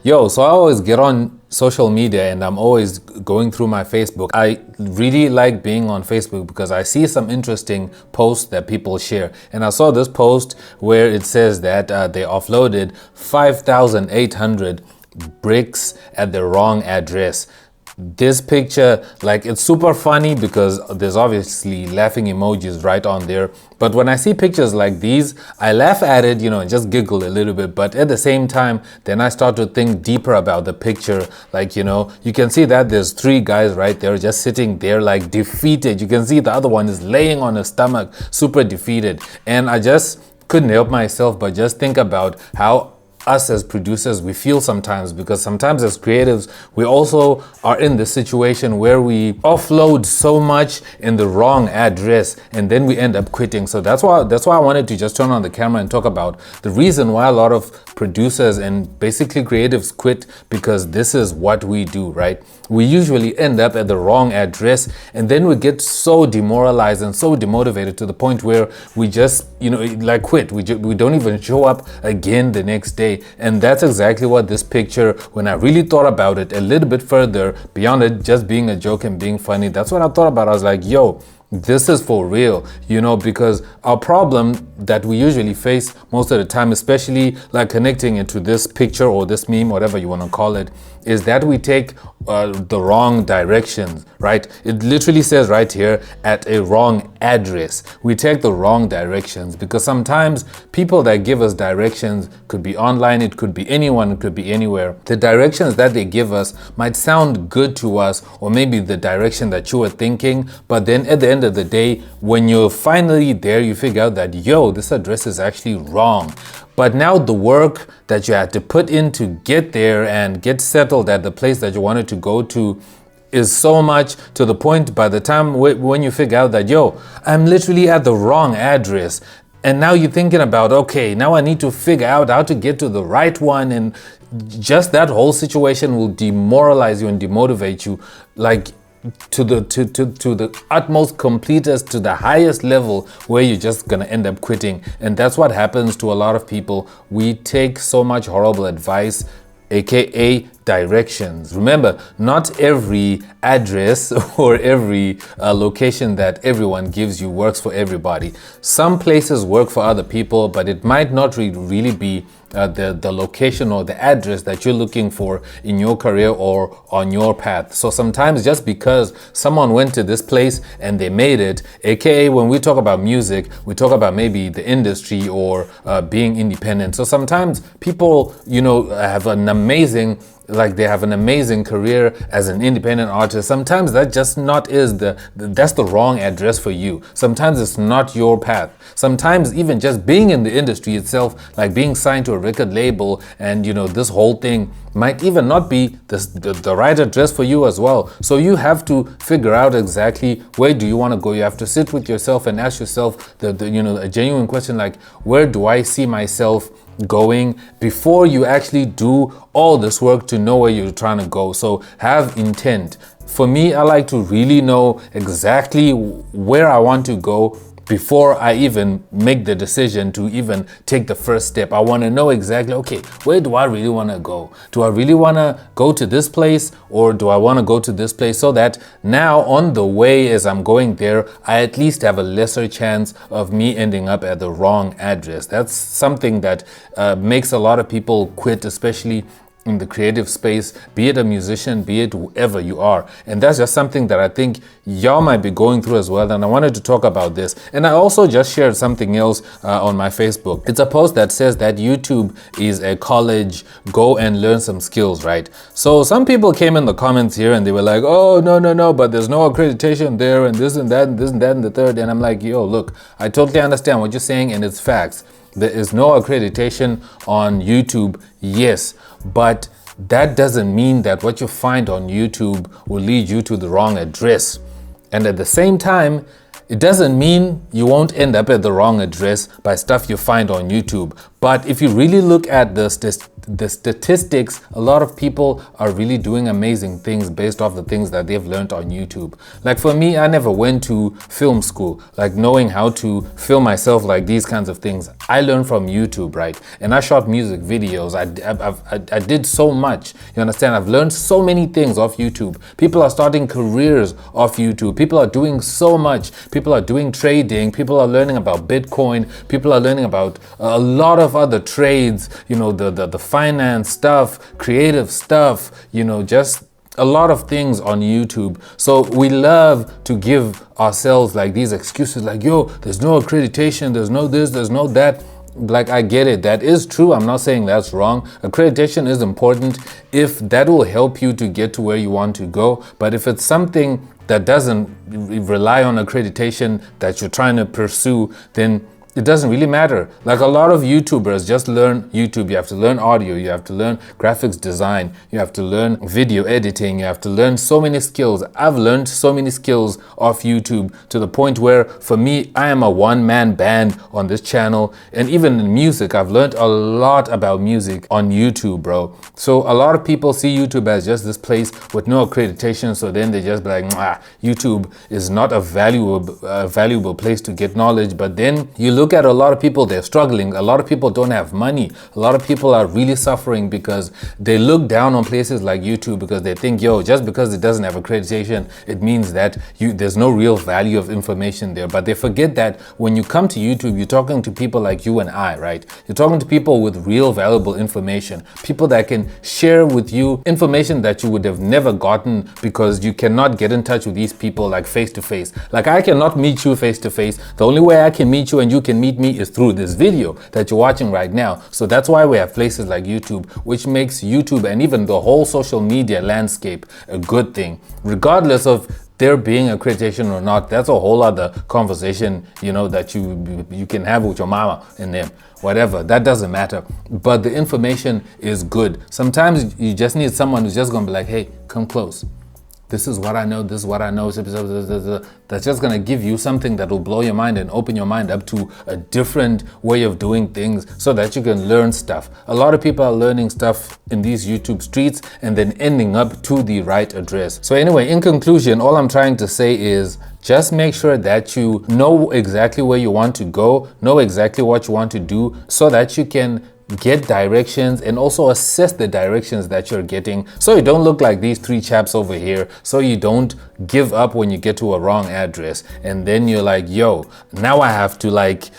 Yo, so I always get on social media and I'm always going through my Facebook. I really like being on Facebook because I see some interesting posts that people share. And I saw this post where it says that they offloaded 5,800 bricks at the wrong address. This picture, like, it's super funny because there's obviously laughing emojis right on there. But when I see pictures like these, I laugh at it, and just giggle a little bit. But at the same time, then I start to think deeper about the picture. Like, you can see that there's three guys right there just sitting there like defeated. You can see the other one is laying on his stomach, super defeated. And I just couldn't help myself but just think about how us as producers we feel sometimes, because sometimes as creatives we also are in this situation where we offload so much in the wrong address and then we end up quitting. So that's why I wanted to just turn on the camera and talk about the reason why a lot of producers and basically creatives quit, because this is what we do, right? We usually end up at the wrong address and then we get so demoralized and so demotivated to the point where we just like quit. We don't even show up again the next day. And that's exactly what this picture, when I really thought about it a little bit further beyond it just being a joke and being funny, that's what I thought about. I was like, yo, this is for real, because our problem that we usually face most of the time, especially like connecting into this picture or this meme, whatever you want to call it, is that we take the wrong directions, right? It literally says right here, at a wrong address. We take the wrong directions because sometimes people that give us directions could be online, it could be anyone, it could be anywhere. The directions that they give us might sound good to us, or maybe the direction that you were thinking, but then at the end of the day, when you're finally there, you figure out that, yo, this address is actually wrong. But now the work that you had to put in to get there and get settled at the place that you wanted to go to is so much, to the point by the time when you figure out that, yo, I'm literally at the wrong address. And now you're thinking about, okay, now I need to figure out how to get to the right one. And just that whole situation will demoralize you and demotivate you, like to the utmost completest, to the highest level, where you're just gonna end up quitting. And that's what happens to a lot of people. We take so much horrible advice, aka directions. Remember, not every address or every location that everyone gives you works for everybody. Some places work for other people, but it might not really be the location or the address that you're looking for in your career or on your path. So sometimes just because someone went to this place and they made it, aka when we talk about music, we talk about maybe the industry or being independent. So sometimes people, have an amazing career as an independent artist. Sometimes that just not is that's the wrong address for you. Sometimes it's not your path. Sometimes even just being in the industry itself, like being signed to a record label and this whole thing might even not be the right address for you as well. So you have to figure out exactly where do you want to go. You have to sit with yourself and ask yourself a genuine question, like, where do I see myself going, before you actually do all this work to know where you're trying to go. So have intent. For me, I like to really know exactly where I want to go before I even make the decision to even take the first step. I want to know exactly, okay, where do I really want to go? Do I really want to go to this place, or do I want to go to this place, so that now on the way as I'm going there, I at least have a lesser chance of me ending up at the wrong address. That's something that makes a lot of people quit, especially in the creative space, be it a musician, be it whoever you are. And that's just something that I think y'all might be going through as well. And I wanted to talk about this. And I also just shared something else on my Facebook. It's a post that says that YouTube is a college, go and learn some skills, right? So some people came in the comments here and they were like, oh, no, but there's no accreditation there, and this and that and this and that and the third. And I'm like, yo, look, I totally understand what you're saying, and it's facts. There is no accreditation on YouTube, yes, but that doesn't mean that what you find on YouTube will lead you to the wrong address. And at the same time, it doesn't mean you won't end up at the wrong address by stuff you find on YouTube. But if you really look at the statistics, a lot of people are really doing amazing things based off the things that they've learned on YouTube. Like for me, I never went to film school, like knowing how to film myself, like these kinds of things. I learned from YouTube, right? And I shot music videos. I did so much. You understand? I've learned so many things off YouTube. People are starting careers off YouTube. People are doing so much. People are doing trading. People are learning about Bitcoin. People are learning about a lot of other trades, you know, the finance stuff, creative stuff, you know, just a lot of things on YouTube. So we love to give ourselves like these excuses like, yo, there's no accreditation, there's no this, there's no that. Like, I get it, that is true. I'm not saying that's wrong. Accreditation is important if that will help you to get to where you want to go. But if it's something that doesn't rely on accreditation that you're trying to pursue, then it doesn't really matter. Like a lot of YouTubers just learn YouTube. You have to learn audio, you have to learn graphics design, you have to learn video editing, you have to learn so many skills. I've learned so many skills off YouTube to the point where for me, I am a one-man band on this channel. And even in music, I've learned a lot about music on YouTube, bro. So a lot of people see YouTube as just this place with no accreditation. So then they just be like, YouTube is not a valuable place to get knowledge. But then you look at a lot of people, they're struggling. A lot of people don't have money. A lot of people are really suffering because they look down on places like YouTube because they think, yo, just because it doesn't have accreditation, it means that there's no real value of information there. But they forget that when you come to YouTube, you're talking to people like you and I, right? You're talking to people with real valuable information, people that can share with you information that you would have never gotten because you cannot get in touch with these people like face to face. Like I cannot meet you face to face. The only way I can meet you and you can meet me is through this video that you're watching right now. So that's why we have places like YouTube, which makes YouTube and even the whole social media landscape a good thing, regardless of there being accreditation or not. That's a whole other conversation, you know, that you can have with your mama and them, whatever. That doesn't matter. But the information is good. Sometimes you just need someone who's just gonna be like, hey, come close. This is what I know, this is what I know. That's just gonna give you something that will blow your mind and open your mind up to a different way of doing things so that you can learn stuff. A lot of people are learning stuff in these YouTube streets and then ending up to the right address. So anyway, in conclusion, all I'm trying to say is just make sure that you know exactly where you want to go, know exactly what you want to do so that you can get directions and also assess the directions that you're getting so you don't look like these three chaps over here, so you don't give up when you get to a wrong address and then you're like, yo, now I have to like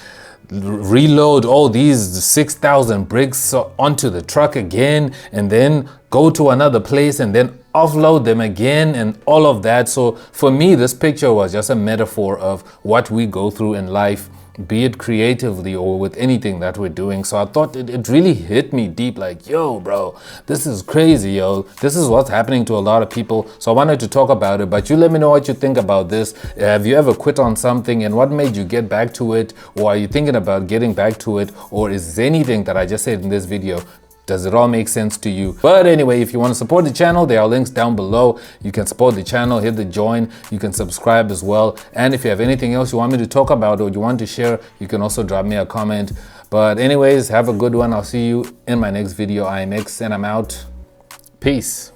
reload all these 6,000 bricks onto the truck again and then go to another place and then offload them again and all of that. So for me, this picture was just a metaphor of what we go through in life, be it creatively or with anything that we're doing. So I thought it really hit me deep, like, yo, bro, this is crazy, yo. This is what's happening to a lot of people. So I wanted to talk about it, but you let me know what you think about this. Have you ever quit on something and what made you get back to it? Or are you thinking about getting back to it? Or is anything that I just said in this video, does it all make sense to you? But anyway, if you want to support the channel, there are links down below. You can support the channel, hit the join, you can subscribe as well. And if you have anything else you want me to talk about or you want to share, you can also drop me a comment. But anyways, have a good one. I'll see you in my next video. I am X and I'm out. Peace.